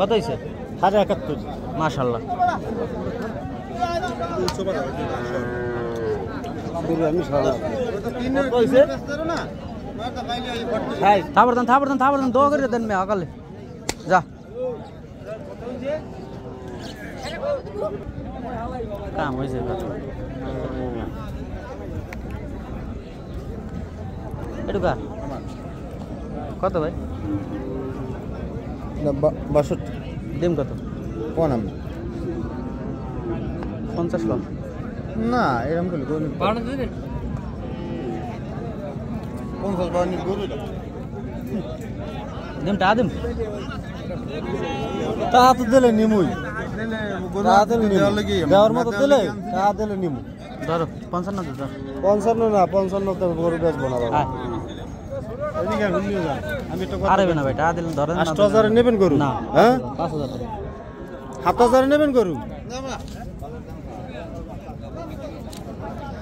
কত হয়েছে? 71। মাশাআল্লাহ। থাপড় দেন দোয়া করে দেন মে আকালে যা কাম হয়েছে এটুকা কত ভাই? 62। ডিম কত? কোন 50 লাখ না এরকম বলি গরু 50 বানি গরু ডিম টা ডিম তা তো দিলে নিমুই তা দিলে দেওয়ার মতো দিলে তা দিলে নিমু ধরো 55 তো ধর 55 না 55 তো গরু বেচবো না বাবা এদিকে ঘুরিয়ে যান আমি তো আরে না ভাই টা দিলেন ধরেন না 8000 নেবেন গরু না হ্যাঁ 5000 7000 নেবেন গরু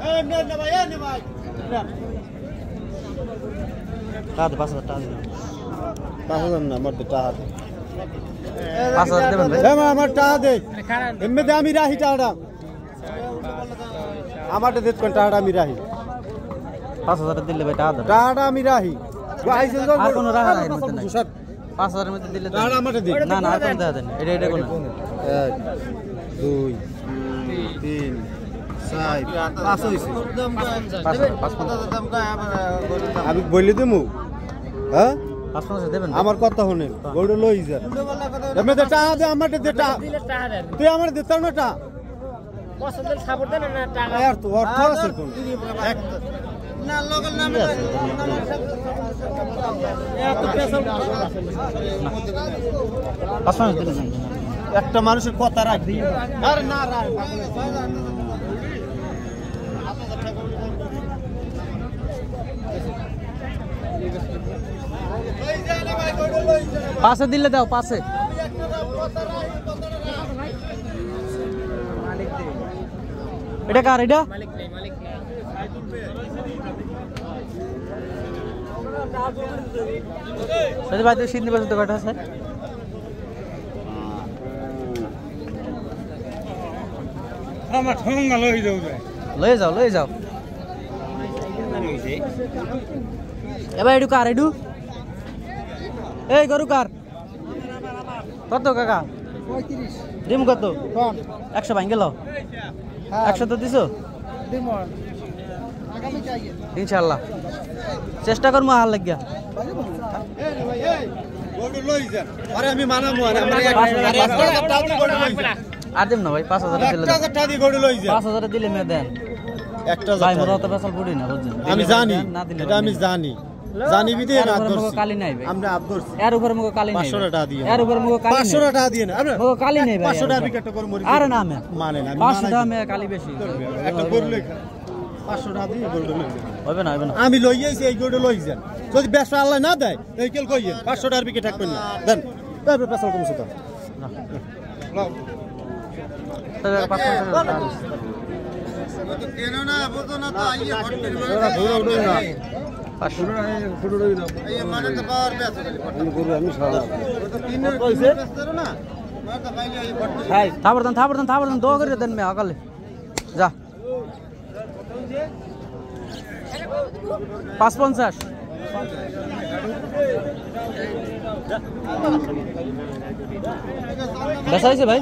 এই নে ভাই নে ভাই টাকা 5000 টাকা 5000 না আমার তো টাকা 5000 দেবেন ভাই এ মা আমার টাকা দে এমনি দে আমি রাহি টাকাটা আমারটা দে কোন টাকাটা আমি রাহি 5000 দিলে ভাই টাকা টাকাটা আমি রাহি আইছেন তো আর কোনো রাখা নাই মধ্যে নাই 5000 এর মধ্যে দিলে টাকাটা আমারটা দে না না আর কোন দেয়া দেন এটা কোন 1 2 3 4 5 হইছে আমি বলি দেমু হ্যাঁ 55 দেবেন আমার কথা শুনে গরু লই যা এমনি দে টাকা দে আমারটা দে টাকা তুই আমার দিতাম না টাকা পছন্দের সাপোর্ট দেন না টাকা আর তো অর্থ আছে কোন না লগল নামে এত পয়সা 55 দিলে যান একটা মানুষের কথা রাখবি আরে না রাখ পাশে দিলে দাও পাশে এটা কার এটা মালিক নেই সে ভাই তো সিন্ধি বাসে তো কয়টা আছে আমার ঠঙ্গা লই যাও লয়ে যাও এবার এডু কার এডু এই গরু কার কত কাকা 35 ডিম কত 100 ভাঙ গেল 100 তো দিছো ইনশাআল্লাহ চেষ্টা করবো হাল লাগিয়া আরে আমি মানামু আর দিম না ভাই 5000 দিলে 1000 টাকা দিয়ে গরু লই যা 5000 দিলে মে দেন একটা ভাই মোরা তো বেসাল পড়ি না বুঝছেন আমি জানি এটা আমি জানি জানি বিদে না মুগো কালি নাই ভাই আমরা আব্দুর এর উপরে মুগো কালি নাই 500 টাকা দিয়ে এর উপরে মুগো কালি 500 টাকা দিয়ে না আমরা মুগো কালি নাই ভাই 500 টাকা বিকেটটা করে মরি আরে না মে মানে না 500 টাকা মে কালি বেশি একটা গরু লই 500 টাকা দিয়ে গরু লই হবে না আমি লই আইছি এই গরু লই যান যদি বেশা আল্লাহ না দেয় এই কেল কইয়েন 500 টাকার বিকেট থাকবেন না দেন তারপর পেছাল কমছে তো লাও তবে 500 টাকা তো কেন না বুঝো না তো আইয়ে হট করে না 500 এই মানে তো পাওয়ার বেছে খালি গরু আমি সারা তো তিনের কইছে না মার তো খাইলে এই হট ভাই থাপড় দেন দোয়া করে দেন মে আকালে যা 550 বেচা হয়েছে ভাই